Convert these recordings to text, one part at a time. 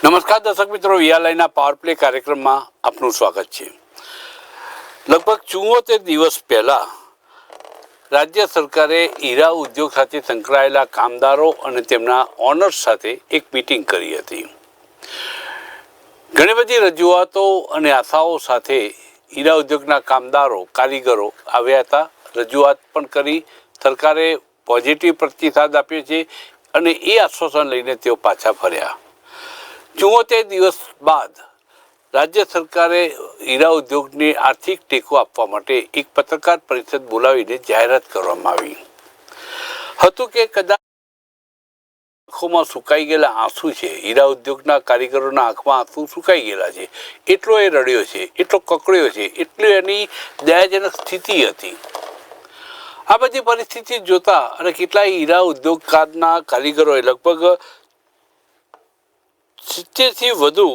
નમસ્કાર દર્શક મિત્રો, વિયાલયના પાવર પ્લે કાર્યક્રમમાં આપનું સ્વાગત છે. લગભગ 74 દિવસ પહેલા રાજ્ય સરકારે હીરા ઉદ્યોગ સાથે સંકળાયેલા કામદારો અને તેમના ઓનર્સ સાથે એક મીટિંગ કરી હતી. ઘણી બધી રજૂઆતો અને આશાઓ સાથે હીરા ઉદ્યોગના કામદારો, કારીગરો આવ્યા હતા. રજૂઆત પણ કરી. સરકારે પોઝિટિવ પ્રતિસાદ આપ્યો છે અને એ આશ્વાસન લઈને તેઓ પાછા ફર્યા. 74 દિવસ બાદ રાજ્ય સરકારે હીરા ઉદ્યોગને આર્થિક ટેકો આપવા માટે એક પત્રકાર પરિષદ બોલાવીને જાહેરાત કરવામાં આવી હતું કે કદાચ આંખોમાં સુકાઈ ગયેલા આંસુ છે, હીરા ઉદ્યોગના કારીગરોના આંખમાં આંસુ સુકાઈ ગયેલા છે, એટલો એ રડ્યો છે, એટલો કકડ્યો છે, એટલી એની દયાજનક સ્થિતિ હતી. આ બધી પરિસ્થિતિ જોતા અને કેટલાય હીરા ઉદ્યોગના કારીગરોએ લગભગ 70થી વધુ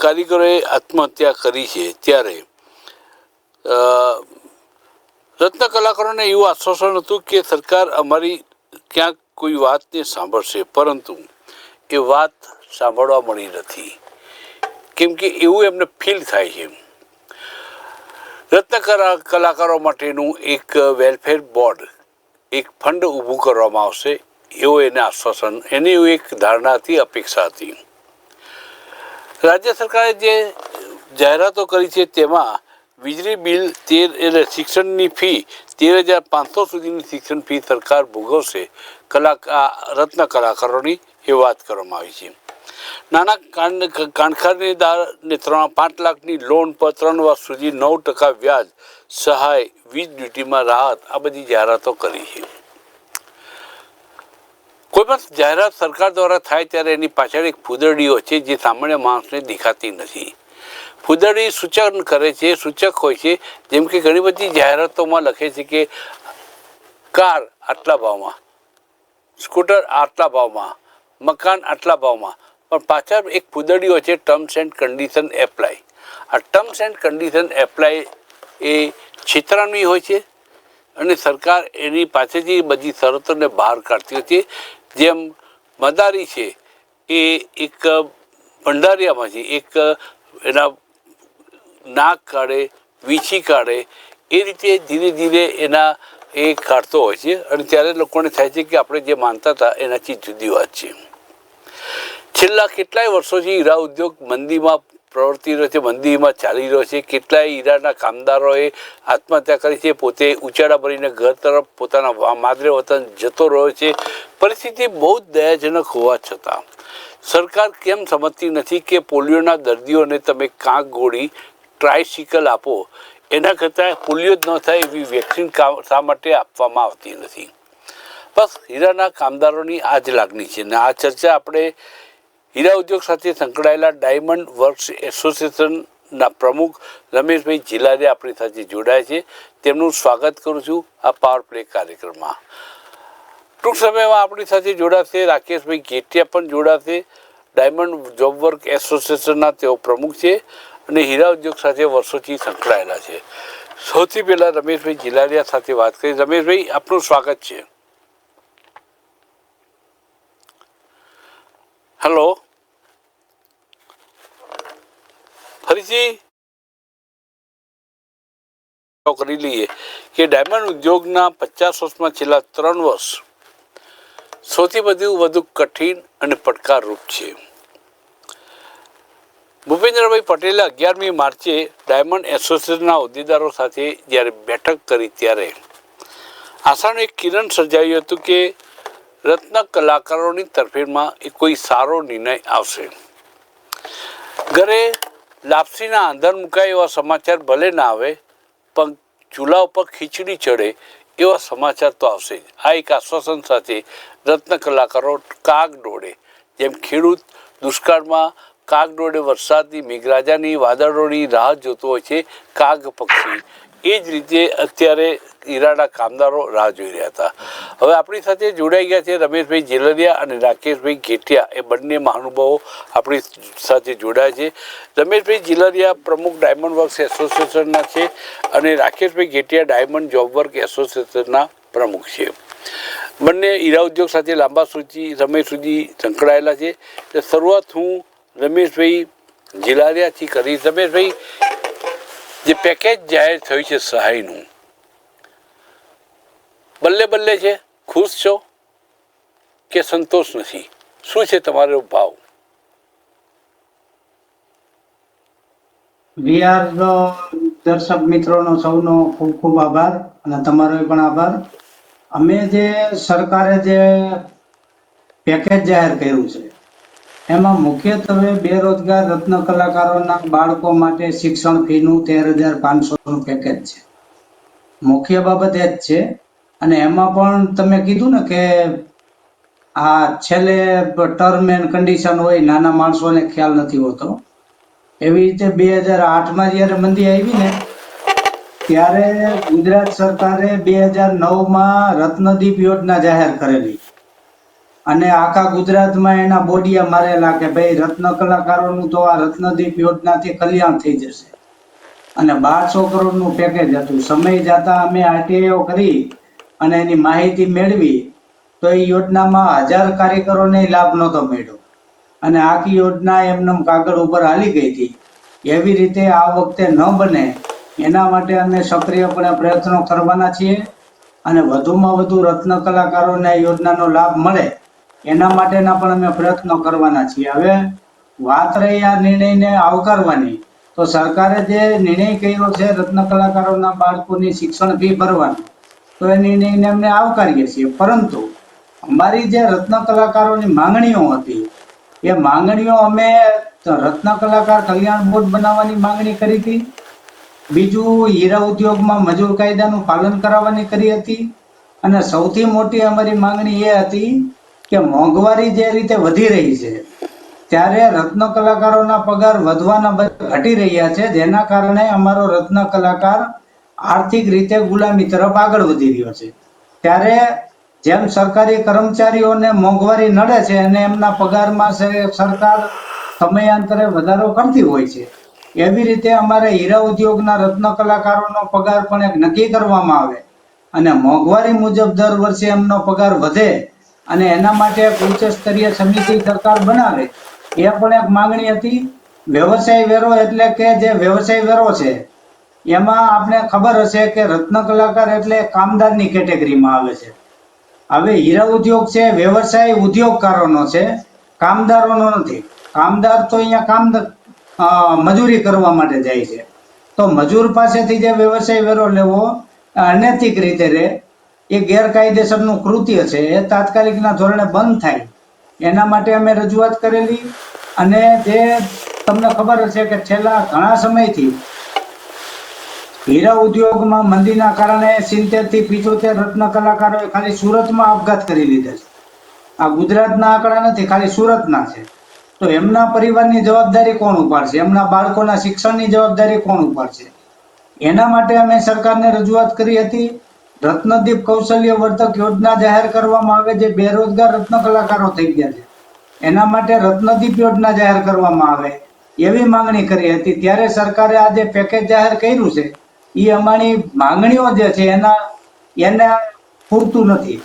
કારીગરોએ આત્મહત્યા કરી છે. ત્યારે રત્ન કલાકારોને એવું આશ્વાસન હતું કે સરકાર અમારી ક્યાંક કોઈ વાતને સાંભળશે, પરંતુ એ વાત સાંભળવા મળી નથી, કેમ કે એવું એમને ફીલ થાય છે. રત્ન કલાકારો માટેનું એક વેલફેર બોર્ડ, એક ફંડ ઊભું કરવામાં આવશે એવું એને આશ્વાસન, એની એવું એક ધારણા હતી, અપેક્ષા હતી. રાજ્ય સરકારે જે જાહેરાતો કરી છે તેમાં વીજળી બિલ 13 એટલે શિક્ષણની ફી 13,500 સુધીની શિક્ષણ ફી સરકાર ભોગવશે રત્ન કલાકારોની એ વાત કરવામાં આવી છે. નાના કારખાનેદારને 5 લાખની લોન પર 3 વર્ષ સુધી 9% વ્યાજ સહાય, વીજ ડ્યુટીમાં રાહત, આ બધી જાહેરાતો કરી છે. કોઈ પણ જાહેરાત સરકાર દ્વારા થાય ત્યારે એની પાછળ એક ફૂદરડીઓ છે જે સામાન્ય માણસને દેખાતી નથી. ફૂદરડી સૂચન કરે છે, સૂચક હોય છે. જેમ કે ઘણી બધી જાહેરાતોમાં લખે છે કે કાર આટલા ભાવમાં, સ્કૂટર આટલા ભાવમાં, મકાન આટલા ભાવમાં, પણ પાછળ એક ફૂદરડી હોય છે, ટર્મ્સ એન્ડ કન્ડિશન એપ્લાય. આ ટર્મ્સ એન્ડ કન્ડિશન એપ્લાય એ છેતરાની હોય છે અને સરકાર એની પાસેથી બધી શરતોને બહાર કાઢતી હોય છે. જેમ મદારી છે એ એક ભંડારિયામાંથી એક એના નાક કાઢે, વીછી કાઢે, એ રીતે ધીરે ધીરે એના એ કાઢતો હોય છે અને ત્યારે લોકોને થાય છે કે આપણે જે માનતા હતા એનાથી જુદી વાત છે. છેલ્લા કેટલાય વર્ષોથી હીરા ઉદ્યોગ મંદીમાં પ્રવર્તી રહ્યો છે, મંદીમાં ચાલી રહ્યો છે. કેટલાય હીરાના કામદારોએ આત્મહત્યા કરી છે, પોતે ઉચાડા ભરીને ઘર તરફ પોતાના માદરે વતન જતો રહ્યો છે. પરિસ્થિતિ બહુ જ દયાજનક હોવા છતાં સરકાર કેમ સમજતી નથી કે પોલિયોના દર્દીઓને તમે કાંક ગોળી, ટ્રાયસિકલ આપો, એના કરતાં પોલિયો જ ન થાય એવી વેક્સિન શા માટે આપવામાં આવતી નથી? બસ હીરાના કામદારોની આ જ લાગણી છે. ને આ ચર્ચા આપણે હીરા ઉદ્યોગ સાથે સંકળાયેલા ડાયમંડ વર્ક્સ એસોસિએશનના પ્રમુખ રમેશભાઈ જિલારે આપણી સાથે જોડાયા છે. તેમનું સ્વાગત કરું છું આ પાવર પ્લે કાર્યક્રમમાં. ટૂંક સમયમાં આપણી સાથે જોડાશે રાકેશભાઈ ગેટિયા પણ જોડાશે. ડાયમંડ જોબ વર્ક એસોસિએશનના તેઓ પ્રમુખ છે અને હીરા ઉદ્યોગ સાથે વર્ષોથી સંકળાયેલા છે. સૌથી પહેલાં રમેશભાઈ જિલારિયા સાથે વાત કરી. રમેશભાઈ, આપનું સ્વાગત છે. હેલો, ફરીથી કરી લઈએ કે ડાયમંડ ઉદ્યોગના 50 વર્ષમાં છેલ્લા 3 વર્ષ સૌથી વધુ કઠિન અને પડકારરૂપ છે. ભૂપેન્દ્રભાઈ પટેલે 11મી માર્ચે ડાયમંડ એસોસિએશનના હોદ્દેદારો સાથે જ્યારે બેઠક કરી ત્યારે આશાનું એક કિરણ સર્જાયું હતું કે રત્ન કલાકારોની તરફેણમાં એ કોઈ સારો નિર્ણય આવશે. ઘરે લાપસીના આંધણ મુકાય એવા સમાચાર ભલે ના આવે, પણ ચૂલા ઉપર ખીચડી ચડે એવા સમાચાર તો આવશે જ. આ એક આશ્વાસન સાથે રત્ન કલાકારો કાગ દોડે, જેમ ખેડૂત દુષ્કાળમાં કાગડોળે વરસાદની મેઘરાજાની વાદળોની રાહ જોતો હોય છે કાગ પક્ષી, એ જ રીતે અત્યારે ઈરાના કામદારો રાહ જોઈ રહ્યા હતા. હવે આપણી સાથે જોડાઈ ગયા છે રમેશભાઈ જેલરિયા અને રાકેશભાઈ ઘેટિયા, એ બંને મહાનુભાવો આપણી સાથે જોડાયા છે. રમેશભાઈ જેલરિયા પ્રમુખ ડાયમંડ વર્ક્સ એસોસિએશનના છે અને રાકેશભાઈ ઘેટિયા ડાયમંડ જોબ વર્ક એસોસિએશનના પ્રમુખ છે. બંને હીરા ઉદ્યોગ સાથે લાંબા સમય સુધી સંકળાયેલા છે. શરૂઆત હું રમેશભાઈ જેલરિયાથી કરીશ. રમેશભાઈ, જે પેકેજ જાહેર થયું છે સહાયનું, બલ્લે છે, ખુશ છો કે સંતોષ નથી? શું છે તમારો ભાવ? દર્શક મિત્રોનો સૌનો ખૂબ ખૂબ આભાર અને તમારો પણ આભાર. અમે જે સરકારે જે પેકેજ જાહેર કર્યું છે એમાં મુખ્યત્વે બેરોજગાર રત્ન કલાકારોના બાળકો માટે શિક્ષણ ફીનું 13,500નું પેકેજ છે. મુખ્ય બાબત એ જ છે. અને એમાં પણ તમે કીધું ને કે આ છેલ્લે ટર્મ એન્ડ કન્ડિશન હોય, નાના માણસોને ખ્યાલ નથી હોતો. એવી રીતે 2008માં જયારે મંદી આવી ને ત્યારે ગુજરાત સરકારે 2009માં રત્નદીપ યોજના જાહેર કરેલી અને આખા ગુજરાતમાં એના બોડિયા મારેલા કે ભાઈ રત્ન કલાકારોનું તો આ રત્નદીપ યોજનાથી કલ્યાણ થઈ જશે. અને 1200 કરોડનું પેકેજ હતું. સમય જતા અમે આરટીઆઈઓ કરી અને એની માહિતી મેળવી તો એ યોજનામાં 1000 કારીગરોને લાભ નહોતો મળ્યો અને આખી યોજના એમને કાગળ ઉપર હાલી ગઈ હતી. એવી રીતે આ વખતે ન બને એના માટે અમે સક્રિયપણે પ્રયત્નો કરવાના છીએ અને વધુમાં વધુ રત્ન કલાકારોને આ યોજનાનો લાભ મળે એના માટેના પણ અમે પ્રયત્નો કરવાના છીએ. હવે વાત રહી આ નિર્ણયને આવકારવાની, તો સરકારે જે નિર્ણય કર્યો છે રત્ન કલાકારોના બાળકોની શિક્ષણ ફી ભરવાનો, તો એ નિર્ણયને અમને આવકારીએ છીએ. પરંતુ અમારી જે રત્ન કલાકારોની માંગણીઓ હતી એ માંગણીઓ અમે રત્ન કલાકાર કલ્યાણ બોર્ડ બનાવવાની માંગણી કરી હતી. બીજું, હીરા ઉદ્યોગમાં મજૂર કાયદાનું પાલન કરાવવાની કરી હતી. અને સૌથી મોટી અમારી માંગણી એ હતી કે મોંઘવારી જે રીતે વધી રહી છે ત્યારે રત્ન કલાકારોના પગાર વધવાના બદલે ઘટી રહ્યા છે, જેના કારણે અમારો રત્ન કલાકાર આર્થિક રીતે ગુલામી તરફ આગળ વધી રહ્યો છે. ત્યારે જેમ સરકારી કર્મચારીઓને મોંઘવારી નડે છે અને એમના પગારમાં સરકાર સમયાંતરે વધારો કરતી હોય છે, એવી રીતે અમારે હીરા ઉદ્યોગના રત્ન કલાકારોનો પગાર પણ એક નક્કી કરવામાં આવે અને મોંઘવારી મુજબ દર વર્ષે એમનો પગાર વધે અને એના માટે એક ઉચ્ચ સ્તરીય સમિતિ સરકાર બનાવે, એ પણ એક માંગણી હતી. વ્યવસાય વેરો એટલે કે જે વ્યવસાય વેરો છે એમાં આપણે ખબર હશે કે રત્ન કલાકાર એટલે કામદારની કેટેગરીમાં આવે છે. હવે હીરા ઉદ્યોગ છે વ્યવસાય ઉદ્યોગકારોનો છે, કામદારોનો નથી. કામદાર તો અહીંયા મજૂરી કરવા માટે જાય છે, તો મજૂર પાસેથી જે વ્યવસાય વેરો લેવો અનૈતિક રીતે રહે, એ ગેરકાયદેસરનું કૃત્ય છે, એ તાત્કાલિકના ધોરણે બંધ થાય એના માટે અમે રજૂઆત કરેલી. અને જે તમને ખબર હશે કે છેલ્લા ઘણા સમયથી હીરા ઉદ્યોગમાં મંદીના કારણે 70 થી 75 રત્ન કલાકારોએ ખાલી સુરતમાં આપઘાત કરી લીધા છે. આ ગુજરાતના આંકડા નથી, ખાલી સુરતના છે. તો એમના પરિવારની જવાબદારી કોણ ઉપાડશે? એમના બાળકોના શિક્ષણની જવાબદારી કોણ ઉપાડશે? એના માટે અમે સરકારને રજૂઆત કરી હતી. રત્નદીપ કૌશલ્ય વર્ધક યોજના જાહેર કરવામાં આવે, જે બેરોજગાર રત્ન કલાકારો થઈ ગયા છે એના માટે રત્નદીપ યોજના જાહેર કરવામાં આવે એવી માંગણી કરી હતી. ત્યારે સરકારે આ જે પેકેજ જાહેર કર્યું છે એ અમારી માંગણીઓ જે છે એને પૂરતું નથી.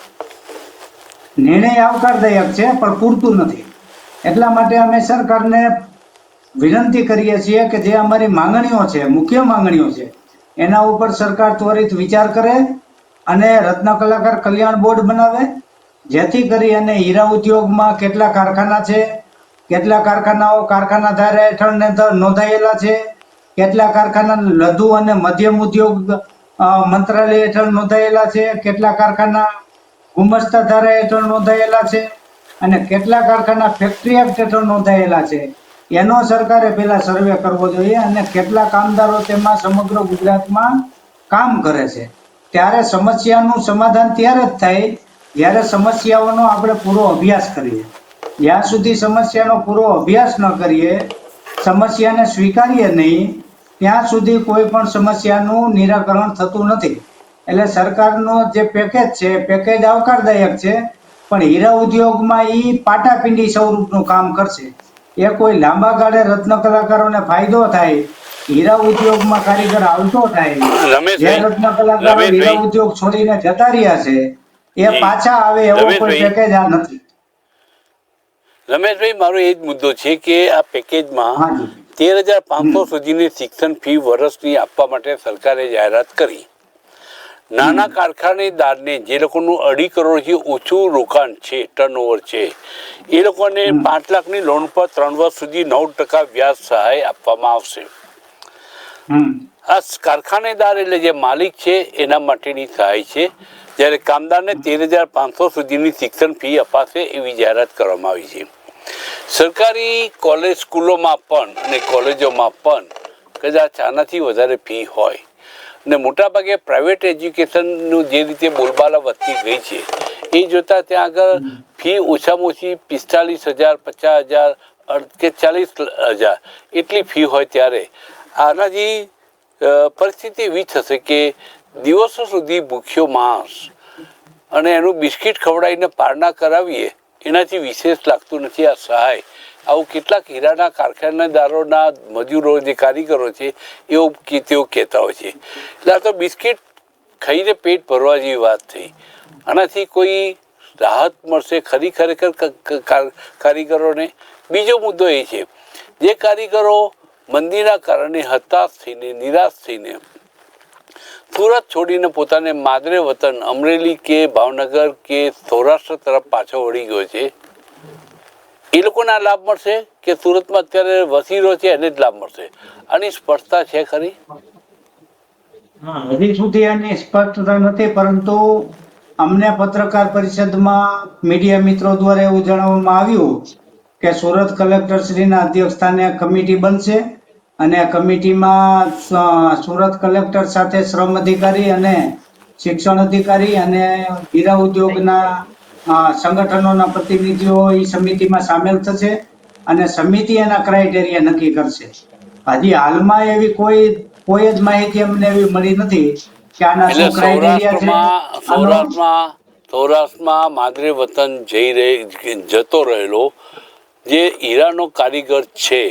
નિર્ણય આવકારદાયક છે પણ પૂરતું નથી. એટલા માટે અમે સરકારને વિનંતી કરીએ છીએ કે જે અમારી માંગણીઓ છે, મુખ્ય માંગણીઓ છે, એના ઉપર સરકાર ત્વરિત વિચાર કરે અને રત્ન કલાકાર કલ્યાણ બોર્ડ બનાવે, જેથી કરી અને હીરા ઉદ્યોગમાં કેટલા કારખાના છે, કેટલા કારખાનાઓ કારખાના ધારા હેઠળ નોંધાયેલા છે, કેટલા કારખાના લઘુ અને મધ્યમ ઉદ્યોગ મંત્રાલય હેઠળ નોંધાયેલા છે, કેટલા કારખાના ગુમસ્તા ધારા હેઠળ નોંધાયેલા છે અને કેટલા કારખાના ફેક્ટરી એક્ટ હેઠળ નોંધાયેલા છે, એનો સરકારે પેલા સર્વે કરવો જોઈએ. અને કેટલા કામદારો તેમાં સમગ્ર ગુજરાતમાં કામ કરે છે. ત્યારે સમસ્યાનું સમાધાન ત્યારે જ થાય જ્યારે સમસ્યાઓનો આપણે પૂરો અભ્યાસ કરીએ. જ્યાં સુધી સમસ્યાનો પૂરો અભ્યાસ ન કરીએ, સમસ્યાને સ્વીકારીએ નહીં, ત્યાં સુધી કોઈ પણ સમસ્યાનું નિરાકરણ થતું નથી. એટલે સરકારનો જે પેકેજ છે, પેકેજ આવકારદાયક છે, પણ હીરા ઉદ્યોગમાં ઈ પાટાપિંડી સ્વરૂપનું કામ કરશે. એ કોઈ લાંબા ગાળે રત્ન કલાકારોને ફાયદો થાય, હીરા ઉદ્યોગમાં કારીગર આવતો થાય, જે રમેશભાઈ, રત્ન કલાકારો હીરા રમેશભાઈ, ઉદ્યોગ છોડીને જતા રહ્યા છે, એ પાછા આવે એવો કોઈ રમેશભાઈ, પેકેજ આ નથી. રમેશભાઈ, મારો એ જ મુદ્દો છે કે આ પેકેજમાં હાજી. 13,500 સુધીની શિક્ષણ ફી વર્ષની આપવા માટે સરકારે જાહેરાત કરી. નાના કારખાનેદારને જે લોકોનું 2.5 કરોડથી ઓછું રોકાણ છે, ટર્નઓવર છે, એ લોકોને 5 લાખની લોન પર 3 વર્ષ સુધી 9% વ્યાજ સહાય આપવામાં આવશે. આ કારખાનેદાર એટલે જે માલિક છે એના માટેની સહાય છે, જ્યારે કામદારને 13,500 સુધીની શિક્ષણ ફી અપાશે એવી જાહેરાત કરવામાં આવી છે. સરકારી કોલેજ સ્કૂલોમાં પણ અને કોલેજોમાં પણ કદાચ આનાથી વધારે ફી હોય, અને મોટાભાગે પ્રાઇવેટ એજ્યુકેશનનું જે રીતે બોલબાલા વધતી ગઈ છે એ જોતાં ત્યાં આગળ ફી ઓછામાં ઓછી 45,000, 50,000 કે 40,000 એટલી ફી હોય ત્યારે આનાથી પરિસ્થિતિ એવી થશે કે દિવસો સુધી ભૂખ્યો માણસ અને એનું બિસ્કિટ ખવડાવીને પારણા કરાવીએ એનાથી વિશેષ લાગતું નથી આ સહાય. આવું કેટલાક હીરાના કારખાનેદારોના મજૂરો જે કારીગરો છે એવું તેઓ કહેતા હોય છે. એટલે આ તો બિસ્કિટ ખાઈને પેટ ભરવા જેવી વાત થઈ. આનાથી કોઈ રાહત મળશે ખરી ખરેખર કારીગરોને? બીજો મુદ્દો એ છે, જે કારીગરો મંદીના કારણે હતાશ થઈને, નિરાશ થઈને સુરત છોડીને પોતાને માદરે વતન અમરેલી કે ભાવનગર કે સૌરાષ્ટ્ર તરફ પાછો વળી ગયો છે, એ લોકોને આ લાભ મળશે કે સુરતમાં અત્યારે વસી રહ્યો છે એને જ લાભ મળશે? આની સ્પષ્ટતા છે ખરી? હજી સુધી એની સ્પષ્ટતા નથી, પરંતુ અમને પત્રકાર પરિષદમાં મીડિયા મિત્રો દ્વારા એવું જણાવવામાં આવ્યું કે સુરત કલેક્ટરશ્રીના અધ્યક્ષસ્થાને કમિટી બનશે અને કમિટીમાં સુરત કલેક્ટર સાથે શ્રમ અધિકારી અને શિક્ષણ અધિકારી અને હીરા ઉદ્યોગના સંગઠનોના પ્રતિનિધિઓ એ સમિતિમાં સામેલ થશે અને સમિતિ એના ક્રાઇટેરિયા નક્કી કરશે. હજી હાલમાં એવી કોઈ જ માહિતી અમને એવી મળી નથી કે આના શું ક્રાઇટેરિયા છે. સૌરાષ્ટ્રમાં માદરે વતન જતો રહેલો જે હીરાનો કારીગર છે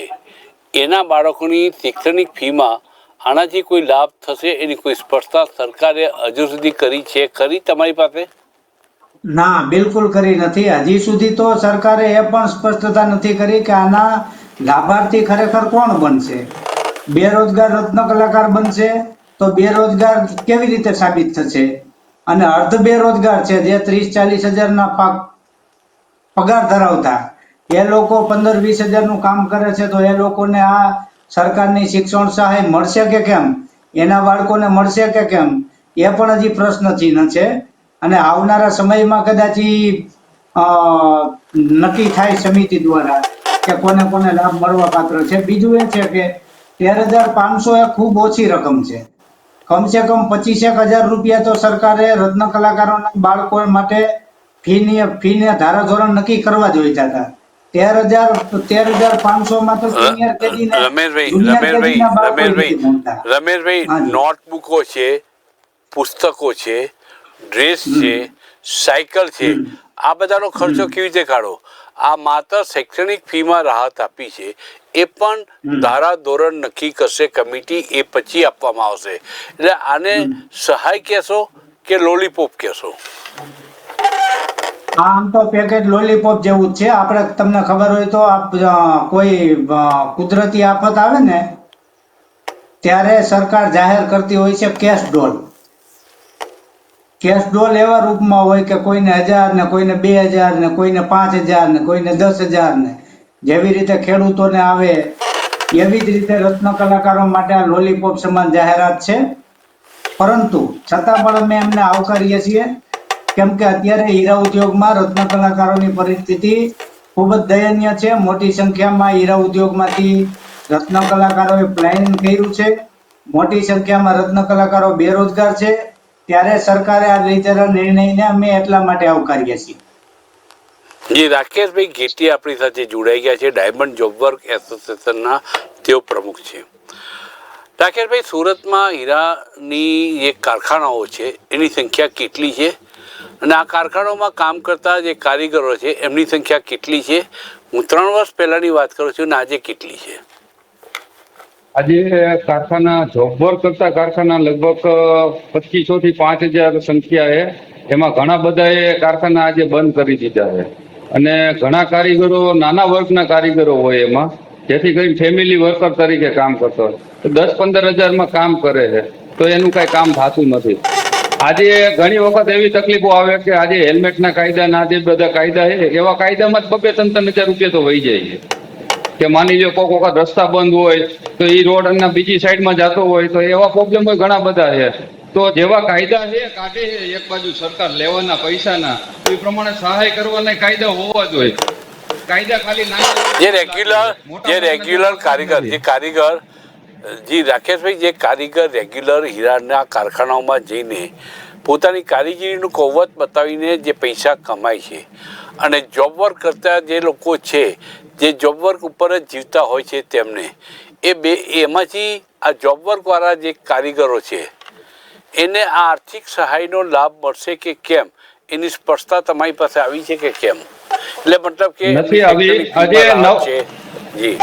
એના બાળકોની શૈક્ષણિક ફીમાં આનાથી કોઈ લાભ થશે એની કોઈ સ્પષ્ટતા સરકારે હજુ સુધી કરી છે ખરી તમારી પાસે? ના, બિલકુલ કરી નથી. હજી સુધી તો સરકારે એ પણ સ્પષ્ટતા નથી કરી કે આના લાભાર્થી ખરેખર કોણ બનશે. બેરોજગાર રત્ન કલાકાર બનશે તો બેરોજગાર કેવી રીતે સાબિત થશે? અને અર્ધ બેરોજગાર છે જે 30-40 હજારના પગાર ધરાવતા એ લોકો 15-20 હજારનું કામ કરે છે, તો એ લોકોને આ સરકારની શિક્ષણ સહાય મળશે કે કેમ? એના બાળકોને મળશે કે કેમ? એ પણ હજી પ્રશ્ન ચિહ્ન છે. અને આવનારા સમયમાં કદાચ નક્કી થાય સમિતિ દ્વારા કે કોને કોને લાભ મળવા પાત્ર છે. બીજું એ છે કે 13,500 એ ખૂબ ઓછી રકમ છે. કમસે કમ 25,000 રૂપિયા તો સરકારે રત્ન કલાકારોના બાળકો માટે ફીને ધારાધોરણ નક્કી કરવા જોઈતા હતા. 13,500 માં તો સિનિયર કેદીને રમેશભાઈ, નોટબુકો છે, પુસ્તકો છે, ડ્રેસ છે, સાયકલ છે, આ બધાનો ખર્ચો કેવી રીતે કાઢો? આ માત્ર શૈક્ષણિક ફીમાં રાહત આપી છે, એ પણ ધારા ધોરણ નક્કી કરશે કમિટી, એ પછી આપવામાં આવશે. એટલે આને સહાય કહેશો કે લોલીપોપ કહેશો? આમ તો પેકેજ લોલીપોપ જેવું જ છે. આપણે તમને ખબર હોય તો કોઈ કુદરતી આફત આવે ને ત્યારે સરકાર જાહેર કરતી હોય છે કેશ ડોલ. કેશ ડોલ એવા રૂપમાં હોય કે કોઈને 1,000 ને કોઈને 2,000 ને કોઈને 5,000 ને કોઈને 10,000 ને, જેવી રીતે ખેડૂતોને આવે એવી જ રીતે રત્ન કલાકારો માટે આ લોલીપોપ સમાન જાહેરાત છે. પરંતુ છતાં પણ અમે એમને આવકારીએ છીએ, કેમ કે અત્યારે હીરા ઉદ્યોગમાં રત્ન કલાકારોની પરિસ્થિતિ ખૂબ જ દયનીય છે. મોટી સંખ્યામાં હીરા ઉદ્યોગમાંથી રત્ન કલાકારોએ પલાયન કર્યું છે. મોટી સંખ્યામાં રત્ન કલાકારો બેરોજગાર છે. ત્યારે સરકારે આ લીધેલા નિર્ણયને અમે એટલા માટે આવકારીએ છીએ. જી, રાકેશભાઈ ઘેટી આપણી સાથે જોડાઈ ગયા છે, ડાયમંડ જોબ વર્ક એસોસિએશનના તેઓ પ્રમુખ છે. રાકેશભાઈ, સુરતમાં હીરાની જે કારખાનાઓ છે એની સંખ્યા કેટલી છે અને આ કારખાનાઓમાં કામ કરતા જે કારીગરો છે એમની સંખ્યા કેટલી છે? હું 3 વર્ષ પહેલાંની વાત કરું છું અને આજે કેટલી છે? આજે કારખાના જોબ વર્ક કરતા કારખાના લગભગ 2500 થી 5000 સંખ્યા છે. એમાં ઘણા બધાએ કારખાના આજે બંધ કરી દીધા છે અને ઘણા કારીગરો નાના વર્ગના કારીગરો હોય એમાં, જેથી કરીને ફેમિલી વર્કર તરીકે કામ કરતો હોય તો 10-15 હજારમાં કામ કરે છે તો એનું કાંઈ કામ થતું નથી. આજે ઘણી વખત એવી તકલીફો આવે કે આજે હેલ્મેટના કાયદા ના જે બધા કાયદા છે એવા કાયદામાં જ 2-3 હજાર રૂપિયા તો વહી જાય છે. કે માની લો કોઈક વખત રસ્તા બંધ હોય તો એ રોડ અને બીજી સાઈડમાં જતો હોય તો એવા પ્રોબ્લેમ ઘણા બધા છે. તો જેવા કાયદા છે કાઢે છે એક બાજુ સરકાર લેવાના પૈસાના, તો એ પ્રમાણે સહાય કરવાના કાયદા હોવા જોઈએ. કાયદા ખાલી જે રેગ્યુલર કારીગર જી રાકેશભાઈ, જે કારીગર રેગ્યુલર હીરાના કારખાનાઓમાં જઈને પોતાની કારીગરીનું કૌવત બતાવીને જે પૈસા કમાય છે અને જોબ વર્ક કરતા જે લોકો છે જે જોબ વર્ક ઉપર જ જીવતા હોય છે તેમને એમાંથી આ જોબ વર્કવાળા જે કારીગરો છે એને આ આર્થિક સહાયનો લાભ મળશે કે કેમ, એની સ્પષ્ટતા તમારી પાસે આવી છે કે કેમ? એટલે મતલબ કે નથી આવી. જી,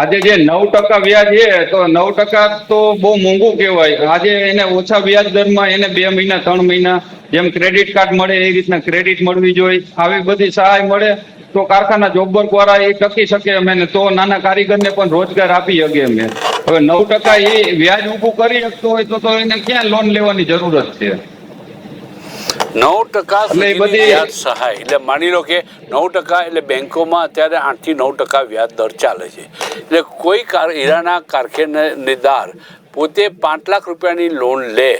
આજે જે 9% વ્યાજ છે તો 9% તો બહુ મોંઘું કહેવાય. આજે એને ઓછા વ્યાજ દરમાં એને 2 મહિના 3 મહિના જેમ ક્રેડિટ કાર્ડ મળે એ રીતના ક્રેડિટ મળવી જોઈએ. આવી બધી સહાય મળે તો કારખાના જોબ વર્ક વાળા એ ટકી શકે અમે, ને તો નાના કારીગરને પણ રોજગાર આપી શકે અમે. હવે 9% એ વ્યાજ ઊભું કરી શકતો હોય તો એને ક્યાં લોન લેવાની જરૂરત છે? 9% સુધીની વ્યાજ સહાય એટલે માની લો કે 9% એટલે બેંકોમાં અત્યારે 8 થી 9% વ્યાજ દર ચાલે છે. એટલે કોઈ હીરાના કારખાનેદાર પોતે 5 લાખ રૂપિયાની લોન લે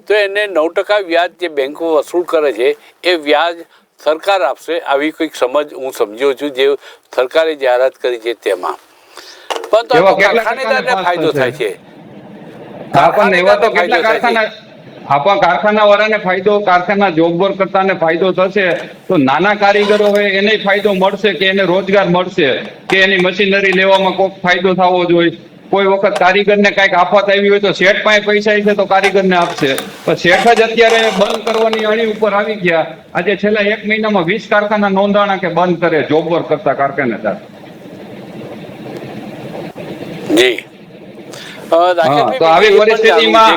તો એને 9% વ્યાજ જે બેંકો વસૂલ કરે છે એ વ્યાજ સરકાર આપશે, આવી કોઈક સમજ હું સમજ્યો છું જે સરકારે જાહેરાત કરી છે તેમાં. પરંતુ કારખાનેદારને ફાયદો થાય છે. કારખાના વાળાને ફાયદો, કારખાના જોબ વર્ક કરતાને ફાયદો થશે તો નાના કારીગરો હોય એને ફાયદો મળશે કે એને રોજગાર મળશે કે એની મશીનરી લેવામાં કોઈ ફાયદો થવો જોઈએ. કોઈ વખત કારીગરને કાંઈક આફત આવી હોય તો શેઠ પાસે પૈસા છે તો કારીગરને આપશે, પણ શેઠ જ અત્યારે બંધ કરવાની અણી ઉપર આવી ગયા. આજે છેલ્લા 1 મહિનામાં 20 કારખાના નોંધાણા કે બંધ કરે જોબ વર્ક કરતા કારખાનેદાર. જી, તો આવી પરિસ્થિતિમાં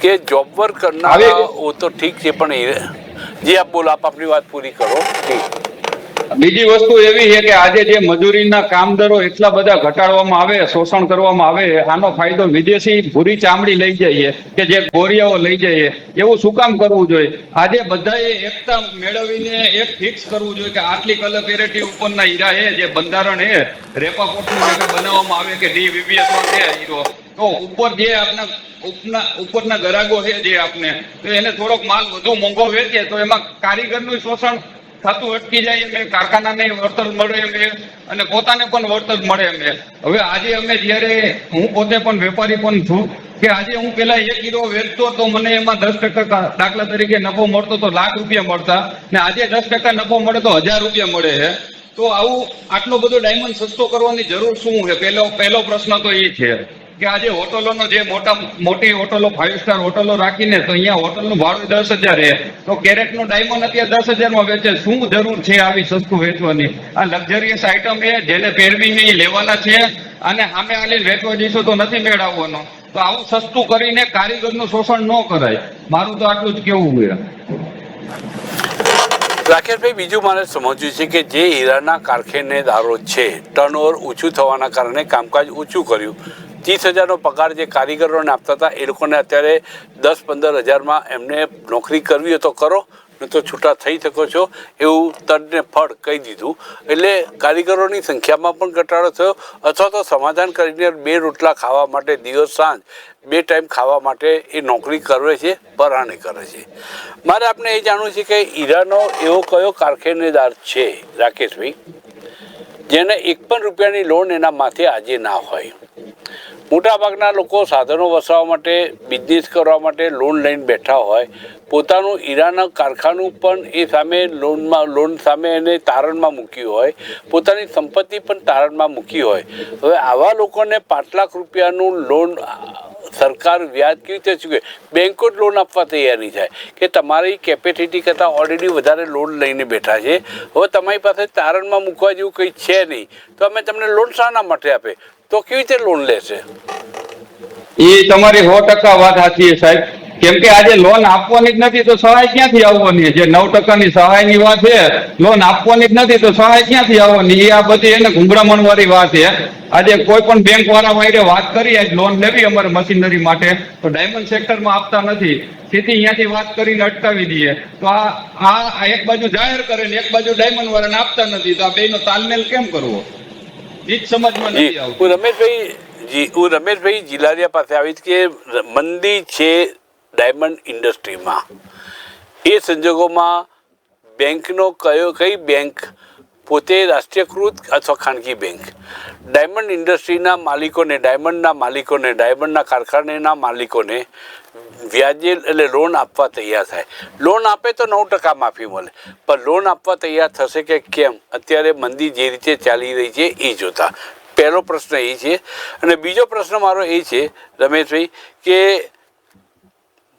કે જોબ વર્ક કરનારા તો ઠીક છે પણ જી આપ બોલો, આપ આપની વાત પૂરી કરો. બીજી વસ્તુ એવી છે કે આજે જે મજૂરીના કામ દરો એટલા બધા ઘટાડવામાં આવે, શોષણ કરવામાં આવે, આનો ફાયદો વિદેશી ભૂરી ચામડી લઈ જઈએ કે જે ગોરિયાઓ લઈ જઈએ એવું શું કામ કરવું જોઈએ? આજે બધાએ એકતા મેળવીને એક ફિક્સ કરવું જોઈએ કે આટલી કલર પેરેટી ઉપરના હીરા છે જે બંધારણ છે રેપા કોટનું બનાવવામાં આવે કે DVBS છે હીરો, તો ઉપર જે આપના ઉપરના ગરાગો છે જે આપને તો એને થોડોક માલ વધુ મોંઘો વેચે તો એમાં કારીગરનું શોષણ થતું અટકી જાય એમ, કારખાનાને વળતર મળે એમ અને પોતાને પણ વળતર મળે એમ. હવે આજે અમે જ્યારે હું પોતે પણ વેપારી પણ છું કે આજે હું પેલા 1 કિલો વેચતો તો મને એમાં 10% દાખલા તરીકે નફો મળતો તો લાખ રૂપિયા મળતા, ને આજે 10% નફો મળે તો 1000 રૂપિયા મળે છે. તો આવું આટલો બધો ડાયમંડ સસ્તો કરવાની જરૂર શું છે? પહેલો પ્રશ્ન તો એ છે કે આજે હોટલોનો જે મોટી હોટલો 5 સ્ટાર હોટલો રાખીને તો અહીંયા હોટલનું ભાડું 10,000 છે તો કેરેટનું ડાયમંડ અત્યારે 10,000માં વેચે. શું જરૂર છે આવી સસ્તું વેચવાની? આ લક્ઝરિયસ આઈટમ છે, જેને પહેરવીને લેવાના છે અને સામે આલીને વેચવા જઈશું તો નથી મેળવવાનો. તો આવું સસ્તું કરીને કારીગરનું શોષણ ન કરાય. મારું તો આટલું જ કેવું છે. રાકેશભાઈ, બીજું મારે સમજવું છે કે જે હીરાના કારખાનેદારો છે ટર્નઓવર ઓછું થવાના કારણે કામકાજ ઓછું કર્યું, 30,000નો પગાર જે કારીગરોને આપતા હતા એ લોકોને અત્યારે 10-15 હજારમાં એમને નોકરી કરવી હોય તો કરો, નહીં તો છૂટા થઈ શકો છો એવું તડને ફળ કહી દીધું. એટલે કારીગરોની સંખ્યામાં પણ ઘટાડો થયો અથવા તો સમાધાન કરીને 2 રોટલા ખાવા માટે દિવસ સાંજ 2 ટાઈમ ખાવા માટે એ નોકરી કરે છે, પરાણે કરે છે. મારે આપણે એ જાણવું છે કે હીરાનો એવો કયો કારખાનેદાર છે રાકેશભાઈ જેને 1 પણ રૂપિયાની લોન એના માથે આજે ના હોય? મોટાભાગના લોકો સાધનો વસાવવા માટે, બિઝનેસ કરવા માટે લોન લઈને બેઠા હોય, પોતાનું હીરાના કારખાનું પણ એ સામે લોન સામે એને તારણમાં મૂક્યું હોય, પોતાની સંપત્તિ પણ તારણમાં મૂકી હોય. હવે આવા લોકોને 5 લાખ રૂપિયાનું લોન સરકાર વ્યાજ કેવી રીતે ચૂકે? બેંકો જ લોન આપવા તૈયાર નહીં થાય કે તમારી કેપેસિટી કરતાં ઓલરેડી વધારે લોન લઈને બેઠા છે, હવે તમારી પાસે તારણમાં મૂકવા જેવું કંઈ છે નહીં, તો અમે તમને લોન શાના માટે આપે? તો કેવી રીતે લોન લેશે? એ તમારી 100% વાત સાચી છે સાહેબ. કેમ કે આજે લોન આપવાની જ નથી તો સહાય ક્યાંથી આવવાની? જે 9%ની સહાયની વાત છે, લોન આપવાની જ નથી તો સહાય ક્યાંથી આવવાની? એ આ બધી એને ગુંગળામણ વાળી વાત છે. આજે કોઈ પણ બેંક વાળા વાળે વાત કરી આજ લોન લેવી અમારે મશીનરી માટે, તો ડાયમંડ સેક્ટરમાં આપતા નથી, સીધી અહીંયાથી વાત કરીને અટકાવી દઈએ. તો આ એક બાજુ જાહેર કરે ને એક બાજુ ડાયમંડ વાળાને આપતા નથી, તો આ બેનો તાલમેલ કેમ કરવો? એ જ સમજમાં નથી આવતું. હું રમેશભાઈ જિલારિયા પાસે આવીશ કે મંદી છે ડાયમંડ ઇન્ડસ્ટ્રીમાં. એ સંજોગોમાં બેંકનો કઈ બેંક પોતે રાષ્ટ્રીયકૃત અથવા ખાનગી બેંક ડાયમંડ ઇન્ડસ્ટ્રીના માલિકોને, ડાયમંડના માલિકોને, ડાયમંડના કારખાનેના માલિકોને વ્યાજે એટલે લોન આપવા તૈયાર થાય? લોન આપે તો 9% માફી મળે, પણ લોન આપવા તૈયાર થશે કે કેમ? અત્યારે મંદી જે રીતે ચાલી રહી છે એ જોતા પહેલો પ્રશ્ન એ છે. અને બીજો પ્રશ્ન મારો એ છે રમેશભાઈ કે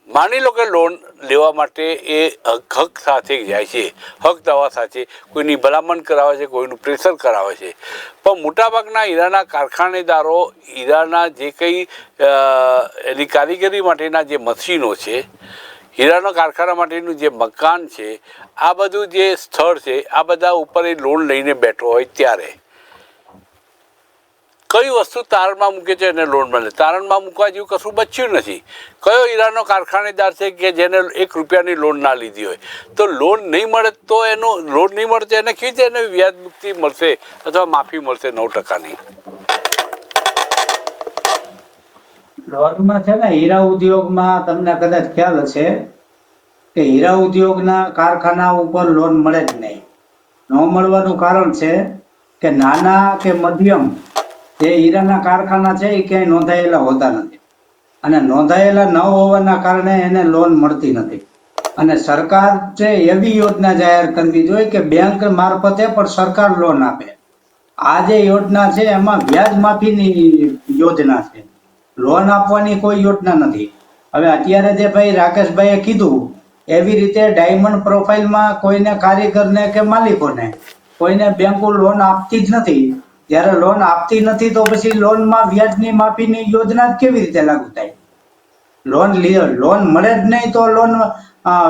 માની લો કે લોન લેવા માટે એ હક સાથે જાય છે, હક દાવા સાથે કોઈની ભલામણ કરાવે છે, કોઈનું પ્રેશર કરાવે છે, પણ મોટાભાગના હીરાના કારખાનેદારો હીરાના જે કંઈ એની કારીગરી માટેના જે મશીનો છે, હીરાના કારખાના માટેનું જે મકાન છે, આ બધું જે સ્થળ છે, આ બધા ઉપર એ લોન લઈને બેઠો હોય ત્યારે કઈ વસ્તુ તારણમાં મૂકે છે એને લોન મળે? તારણમાં મૂકવા જેવું કશું બચ્યું નથી. કયો હીરાનો કારખાનેદાર છે કે જેને 1 રૂપિયાની લોન ના લીધી હોય? તો લોન નહીં મળે તો એનું લોન નહીં મળે તો એને કેવી રીતે એને વ્યાજ મુક્તિ મળશે અથવા માફી મળશે 9%ની? લોનમાં છે ને હીરા ઉદ્યોગમાં તમને કદાચ ખ્યાલ હશે કે હીરા ઉદ્યોગના કારખાના ઉપર લોન મળે જ નહીં. ન મળવાનું કારણ છે કે નાના કે મધ્યમ જે હીરાના કારખાના છે એ ક્યાંય નોંધાયેલા હોતા નથી, અને નોંધાયેલા ન હોવાના કારણે એને લોન મળતી નથી. અને સરકાર છે એવી યોજના જાહેર કરવી જોઈએ કે બેંક મારફતે પણ સરકાર લોન આપે. આ જે યોજના છે એમાં વ્યાજ માફીની યોજના છે, લોન આપવાની કોઈ યોજના નથી. હવે અત્યારે જે ભાઈ રાકેશભાઈએ કીધું એવી રીતે ડાયમંડ પ્રોફાઇલમાં કોઈને કારીગરને કે માલિકોને કોઈને બેંકો લોન આપતી જ નથી. જ્યારે લોન આપતી નથી તો પછી લોનમાં વ્યાજની માફીની યોજના કેવી રીતે લાગુ થાય? લોન મળે જ નહીં તો લોન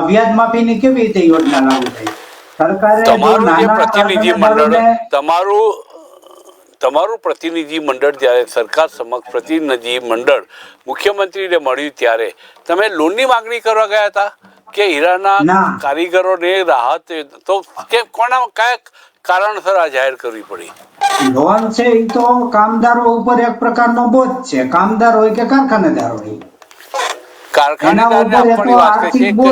વ્યાજ માફીની કેવી રીતે યોજના લાગુ થાય? સરકારે તમારું પ્રતિનિધિ મંડળ જ્યારે સરકાર સમક્ષ પ્રતિનિધિ મંડળ મુખ્યમંત્રીને મળ્યું ત્યારે તમે લોનની માંગણી કરવા ગયા હતા કે હીરાના કારીગરોને રાહત? તો કયા કારણસર આ જાહેર કરવી પડી? લોન છે એ તો કામદારો ઉપર એક પ્રકારનો બોજ છે, કામદાર હોય કે કારખાનેદાર હોય. કારખાનેદારને આપવાની વાત છે કે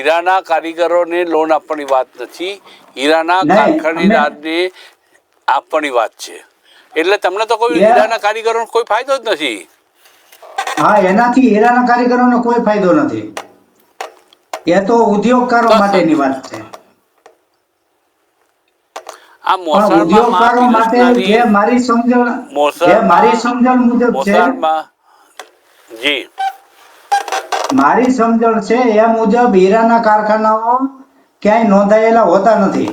હીરાના કારીગરોને લોન આપવાની વાત નથી, હીરાના કારખાનેદારને આપવાની વાત છે. એટલે તમને તો કોઈ હીરાના કારીગરોનો કોઈ ફાયદો જ નથી. હા, એનાથી હીરાના કારીગરોને કોઈ ફાયદો નથી. એ તો ઉદ્યોગકારો માટેની વાત છે. આ ઉદ્યોગકારો માટે જે મારી સમજણ મુજબ છે, જી મારી સમજણ છે એ મુજબ હીરાના કારખાનાઓ ક્યાંય નોંધાયેલા હોતા નથી.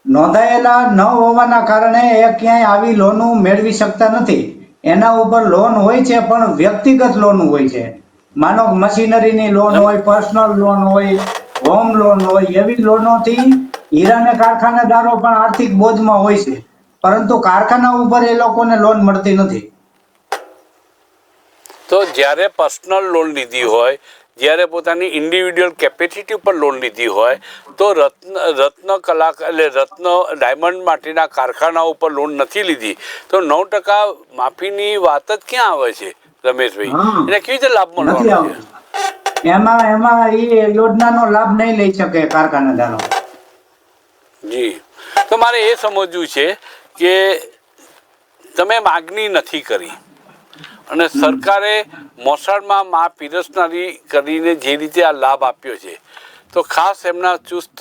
નોંધાયેલા ન હોવાના કારણે એ ક્યાંય આવી લોનો મેળવી શકતા નથી. એના ઉપર લોન હોય છે પણ વ્યક્તિગત લોન હોય છે. માનો મશીનરીની લોન હોય, પર્સનલ લોન હોય, હોમ લોન હોય, એવી લોનોથી હીરાના કારખાનેદારો પણ આર્થિક બોજમાં હોય છે, પરંતુ કારખાના ઉપર એ લોકોને લોન મળતી નથી. તો જ્યારે પર્સનલ લોન લીધી હોય, જ્યારે પોતાની ઇન્ડિવિડ્યુઅલ કેપેસિટી ઉપર લોન લીધી હોય, તો રત્ન ડાયમંડ માટેના કારખાના ઉપર લોન નથી લીધી તો 9% માફીની વાત જ ક્યાં આવે છે રમેશભાઈ? એને કેવી રીતે લાભ મળવાનો છે? એમાં એ યોજનાનો લાભ નહીં લઈ શકે કારખાનેદારો. જી, તો મારે એ સમજવું છે કે તમે માગણી નથી કરી અને સરકારે મોસાળમાં મા પીરસનારી કરીને જે રીતે આ લાભ આપ્યો છે, તો ખાસ એમના ચુસ્ત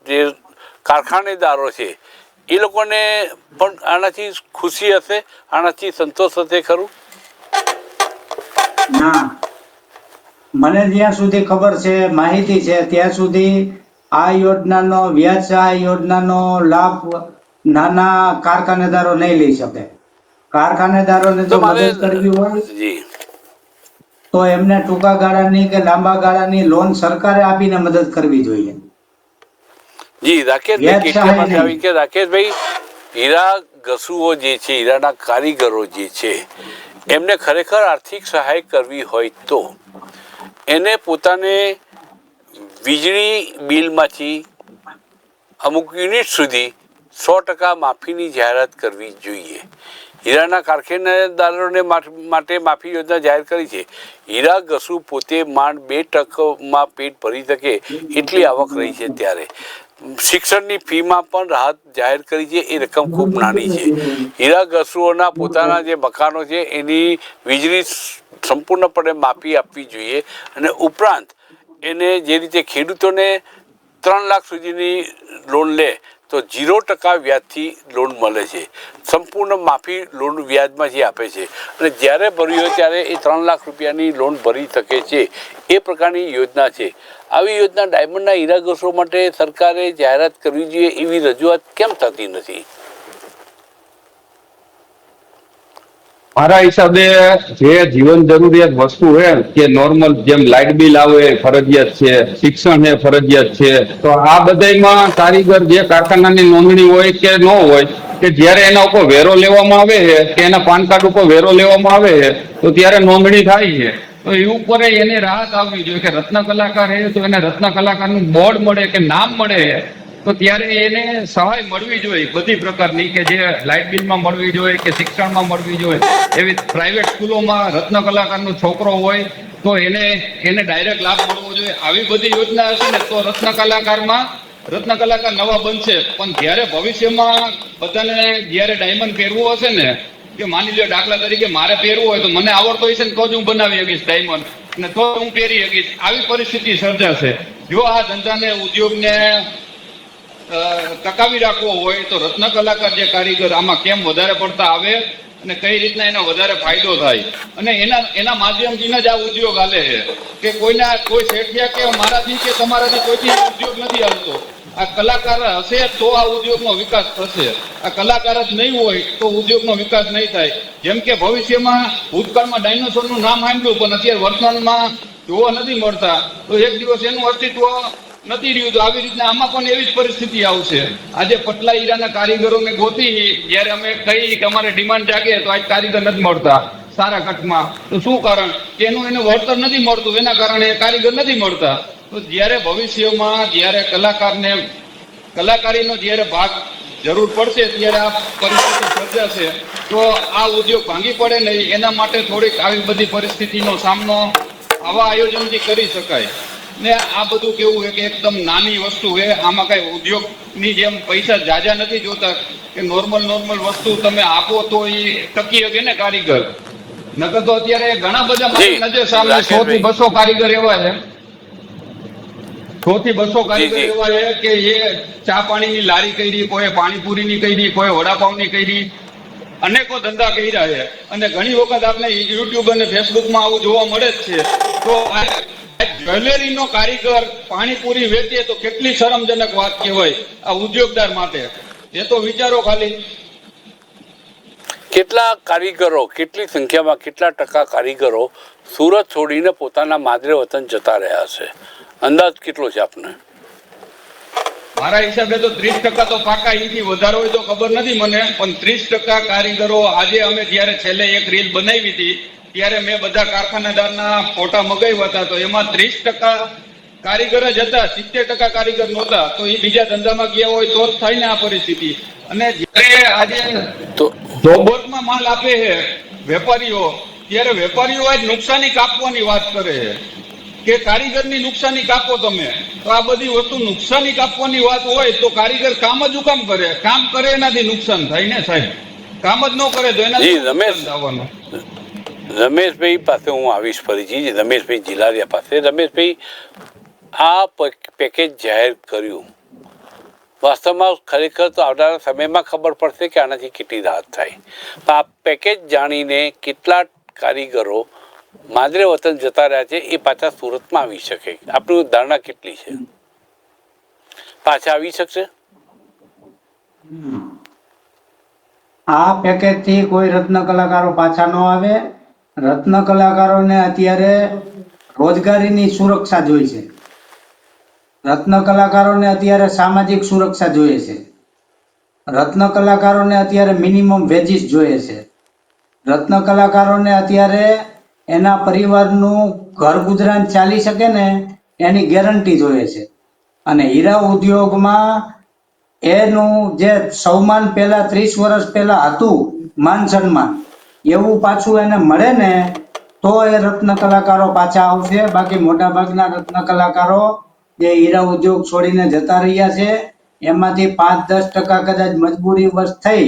જે કારખાનેદારો છે એ લોકોને પણ આનાથી ખુશી હશે, આનાથી સંતોષ હશે ખરું? ના, મને જ્યાં સુધી ખબર છે, માહિતી છે ત્યાં સુધી આ યોજનાનો વ્યાજ સહાય યોજનાનો લાભ નાના કારખાનેદારો નહીં લઈ શકે. કારખાનેદારોને જો મદદ કરવી હોય જી તો એમને ટૂંકા ગાળાની કે લાંબા ગાળાની લોન સરકારે આપીને મદદ કરવી જોઈએ. જી રાકેશભાઈ કેટલા માટે આવી કે રાકેશભાઈ, હીરા ઘસુઓ જે છે, હીરાના કારીગરો જે છે, એમને ખરેખર આર્થિક સહાય કરવી હોય તો એને પોતાને વીજળી બિલમાંથી અમુક યુનિટ સુધી 100% માફીની જાહેરાત કરવી જોઈએ. હીરાના કારખાનેદારોને માટે માફી યોજના જાહેર કરી છે. હીરા ઘસુ પોતે માંડ 2% પેટ ભરી શકે એટલી આવક રહી છે. ત્યારે શિક્ષણની ફીમાં પણ રાહત જાહેર કરી છે. એ રકમ ખૂબ નાની છે. હીરા ઘસુઓના પોતાના જે મકાનો છે એની વીજળી સંપૂર્ણપણે માફી આપવી જોઈએ અને ઉપરાંત એને જે રીતે ખેડૂતોને 3 લાખ સુધીની લોન લે તો 0% વ્યાજથી લોન મળે છે. સંપૂર્ણ માફી લોન વ્યાજમાં જે આપે છે અને જ્યારે ભર્યું હોય ત્યારે એ 3 લાખ રૂપિયાની લોન ભરી શકે છે. એ પ્રકારની યોજના છે. આવી યોજના ડાયમંડના હીરા ઘસો માટે સરકારે જાહેરાત કરવી જોઈએ એવી રજૂઆત કેમ થતી નથી? મારા હિસાબે જે જીવન જરૂરિયાત વસ્તુ છે કે નોર્મલ જેમ લાઇટ બિલ આવે ફરજિયાત છે, શિક્ષણ એ ફરજિયાત છે, તો આ બધામાં કારીગર જે કારખાનાની નોંધણી હોય કે ન હોય, કે જ્યારે એના ઉપર વેરો લેવામાં આવે છે કે એના પાન કાર્ડ ઉપર વેરો લેવામાં આવે છે તો ત્યારે નોંધણી થાય છે. તો એ ઉપર એને રાહત આવવી જોઈએ કે રત્ન કલાકાર છે તો એને રત્ન કલાકારનું બોર્ડ મળે કે નામ મળે તો ત્યારે એને સહાય મળવી જોઈએ બધી પ્રકારની, કે જે લાઇટ બિલમાં મળવી જોઈએ કે શિક્ષણમાં મળવી જોઈએ. એવી પ્રાઇવેટ સ્કૂલોમાં રત્ન કલાકારનો છોકરો હોય તો એને ડાયરેક્ટ લાભ મળવો જોઈએ. આવી બધી યોજના હશે ને તો રત્ન કલાકાર નવા બનશે. પણ જ્યારે ભવિષ્યમાં બધાને જ્યારે ડાયમંડ પહેરવું હશે ને, કે માની લો દાખલા તરીકે મારે પહેરવું હોય તો મને આવડતો હશે ને તો જ હું બનાવી શકીશ ડાયમંડ, ને તો હું પહેરી શકીશ. આવી પરિસ્થિતિ સર્જાશે. જો આ ધંધાને ઉદ્યોગને ટકાવી રાખવો હોય તો રત્ન કલાકાર જે કારીગર આમાં કેમ વધારે પડતા આવે અને કઈ રીતના એનો વધારે ફાયદો થાય અને એના માધ્યમથી જ આ ઉદ્યોગ હાલે છે. કે કોઈ શેઠિયા કે મારાથી કે તમારાથી કોઈથી ઉદ્યોગ નથી હાલતો. આ કલાકાર હશે તો આ ઉદ્યોગનો વિકાસ થશે. આ કલાકાર જ નહીં હોય તો ઉદ્યોગનો વિકાસ નહીં થાય. જેમ કે ભવિષ્યમાં ભૂતકાળમાં ડાયનોસોરનું નામ સાંભળ્યું પણ અત્યારે વર્તમાનમાં જોવા નથી મળતા, તો એક દિવસ એનું અસ્તિત્વ નથી રહ્યું. તો આવી રીતના આમાં પણ એવી જ પરિસ્થિતિ આવશે. આજે પટલા હીરાના કારીગરોને ગોતી જ્યારે અમે કઈ કે અમારે ડિમાન્ડ જાગે તો આજ કારીગર નથી મળતા સારા કટમાં. તો શું કારણ? કે એનું વળતર નથી મળતું, એના કારણે કારીગર નથી મળતા. તો જ્યારે ભવિષ્યમાં જ્યારે કલાકારીનો જ્યારે ભાગ જરૂર પડશે ત્યારે આ પરિસ્થિતિ સર્જાશે. તો આ ઉદ્યોગ ભાંગી પડે નહીં એના માટે થોડીક આવી બધી પરિસ્થિતિનો સામનો આવા આયોજનથી કરી શકાય. ને આ બધું કેવું છે કે એકદમ નાની વસ્તુ છે. આમાં કઈ ઉદ્યોગની જેમ પૈસા જાજા નથી જોતા કે નોર્મલ વસ્તુ તમે આપો તો એ ટકી શકે ને કારીગર. નકર તો અત્યારે ઘણા બધા મારી નજર સામે 100 થી 200 કારીગર એવા છે, 100 થી 200 કારીગર એવા છે કે એ ચા પાણીની લારી કરી, કોઈ પાણીપુરીની કરી, કોઈ વડાપાવની કરી, અનેકો ધંધા કર્યા છે. અને ઘણી વખત આપણે યુટ્યુબ અને ફેસબુકમાં આવું જોવા મળે જ છે. તો જ્વેલરીનો કારીગર પાણીપુરી વેચે તો કેટલી શરમજનક વાત કહેવાય આ ઉદ્યોગદાર માટે. એ તો વિચારો ખાલી. કેટલા કારીગરો, કેટલી સંખ્યામાં, કેટલા ટકા કારીગરો સુરત છોડીને પોતાના માદરે વતન જતા રહ્યા છે? અંદાજ કેટલો છે આપને? મારા હિસાબે તો 30% તો પાકા. એથી વધારે હોય તો ખબર નથી મને, પણ 30% કારીગરો. આજે અમે જયારે છેલ્લે એક રીલ બનાવી હતી ત્યારે મેં બધા કારખાનેદારના ફોટા મગાવ્યા હતા, તો એમાં 30% કારીગર જ હતા, 70% કારીગર નહોતા. તો એ બીજા ધંધામાં ગયા હોય તો જ થાય ને આ પરિસ્થિતિ. અને જયારે આજે જોબર્ગમાં માલ આપે છે વેપારીઓ, ત્યારે વેપારીઓ આજ નુકસાની કાપવાની વાત કરે છે કે કારીગરની નુકસાની કાપો તમે. તો આ બધી વસ્તુ નુકસાની કાપવાની વાત હોય તો કારીગર કામ જ કામ કરે એનાથી નુકસાન થાય ને સાહેબ. કામ જ ન કરે તો એના જી, શું રમેશ. નુકસાન થવાનું? રમેશભાઈ પાસે હું આવીશ ફરીથી, રમેશભાઈ જિલારિયા પાસે. રમેશભાઈ, આ પેકેજ જાહેર કર્યું, વાસ્તવમાં ખરેખર તો આવનારા સમયમાં ખબર પડશે કે આનાથી કેટલી રાહત થાય. પણ આ પેકેજ જાણીને કેટલા કારીગરો માદરે વતન જતા રહ્યા છે એ પાછા સુરતમાં આવી શકે, આપણી ધારણા કેટલી છે? પાછા આવી શકશે? આ પેકેજ થી કોઈ રત્ન કલાકારો પાછા ન આવે. રત્ન કલાકારોને અત્યારે રોજગારીની સુરક્ષા જોઈએ છે. રત્ન કલાકારોને અત્યારે સામાજિક સુરક્ષા જોઈએ છે. રત્ન કલાકારોને અત્યારે મિનિમમ વેજીસ જોઈએ છે. રત્ન કલાકારોને અત્યારે એના પરિવારનું ઘર ગુજરાન ચાલી શકે ને એની ગેરંટી જોઈએ છે. અને હીરા ઉદ્યોગમાં એનું જે સન્માન પહેલા 30 વર્ષ પહેલા હતું, માન સન્માન, એવું પાછું એને મળે ને તો એ રત્ન કલાકારો પાછા આવશે. બાકી મોટા ભાગના રત્ન કલાકારો જે હીરા ઉદ્યોગ છોડીને જતા રહ્યા છે એમાંથી 5-10% કદાચ મજબૂરી વશ થઈ,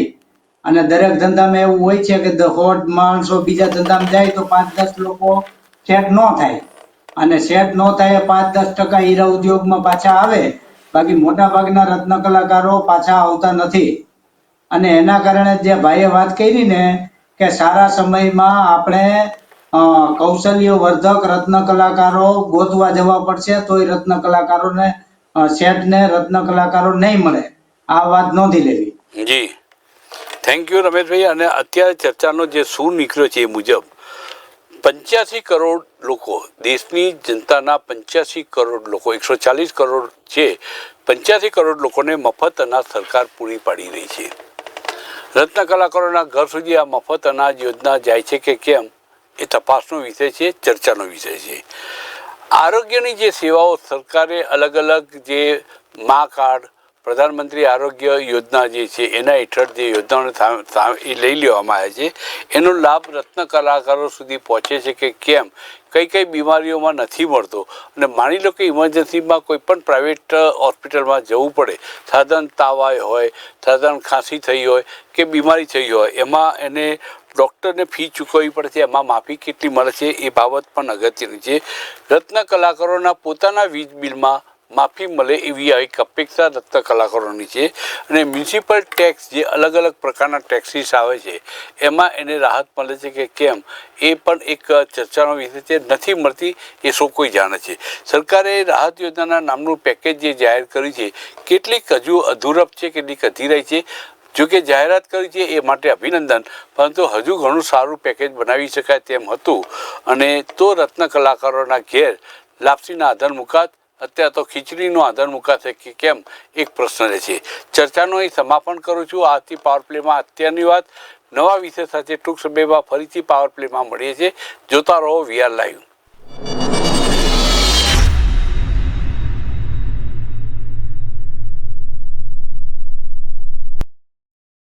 અને દરેક ધંધામાં એવું હોય છે કે 100 માણસો બીજા ધંધામાં જાય તો 5-10 લોકો સેટ ન થાય, અને સેટ ન થાય 5-10% હીરા ઉદ્યોગમાં પાછા આવે. બાકી મોટા ભાગના રત્ન કલાકારો પાછા આવતા નથી. અને એના કારણે જે ભાઈએ વાત કરી ને કે સારા સમયમાં આપણે કૌશલ્ય વર્ધક રત્ન કલાકારો ગોતવા જવા પડશે તો એ રત્ન કલાકારોને સેટ ને રત્ન કલાકારો નહીં મળે, આ વાત નોંધી લેવી. જી, થેન્ક યુ રમેશભાઈ. અને અત્યારે ચર્ચાનો જે સૂર નીકળ્યો છે એ મુજબ 85 કરોડ લોકો, દેશની જનતાના 85 કરોડ લોકો, 140 કરોડ છે, 85 કરોડ લોકોને મફત અનાજ સરકાર પૂરી પાડી રહી છે. રત્ન કલાકારોના ઘર સુધી આ મફત અનાજ યોજના જાય છે કે કેમ એ તપાસનો વિષય છે, ચર્ચાનો વિષય છે. આરોગ્યની જે સેવાઓ સરકારે અલગ અલગ જે મા કાર્ડ, પ્રધાનમંત્રી આરોગ્ય યોજના જે છે એના હેઠળ જે યોજનાઓને એ લઈ લેવામાં આવે છે, એનો લાભ રત્ન કલાકારો સુધી પહોંચે છે કે કેમ, કઈ કઈ બીમારીઓમાં નથી મળતો. અને માની લો કે ઇમરજન્સીમાં કોઈ પણ પ્રાઇવેટ હોસ્પિટલમાં જવું પડે, સાધારણ તાવ આવ્યો હોય, સાધારણ ખાંસી થઈ હોય કે બીમારી થઈ હોય, એમાં એને ડૉક્ટરને ફી ચૂકવવી પડે છે, એમાં માફી કેટલી મળે છે એ બાબત પણ અગત્યની છે. રત્ન કલાકારોના પોતાના વીજ બિલમાં માફી મળે એવી એક અપેક્ષા રત્ન કલાકારોની છે. અને મ્યુનિસિપલ ટેક્સ જે અલગ અલગ પ્રકારના ટેક્સીસ આવે છે એમાં એને રાહત મળે છે કે કેમ એ પણ એક ચર્ચાનો વિષય છે. નથી મળતી એ સૌ કોઈ જાણે છે. સરકારે રાહત યોજનાના નામનું પેકેજ જે જાહેર કર્યું છે, કેટલીક હજુ અધૂરપ છે, કેટલીક અધીરાઈ છે. જોકે જાહેરાત કરી છે એ માટે અભિનંદન, પરંતુ હજુ ઘણું સારું પેકેજ બનાવી શકાય તેમ હતું. અને તો રત્ન કલાકારોના ઘેર લાપસીના આધાર મુકાત, અત્યારે તો ખીચડીનો આધાર મુકાશે કે કેમ એક પ્રશ્ન રહે છે. ચર્ચાનું અહીં સમાપન કરું છું. આજથી પાવર પ્લેમાં અત્યારની વાત. નવા વિષય સાથે ટૂંક સમયમાં ફરીથી પાવર પ્લેમાં મળીએ છીએ. જોતા રહો VR લાઈવ.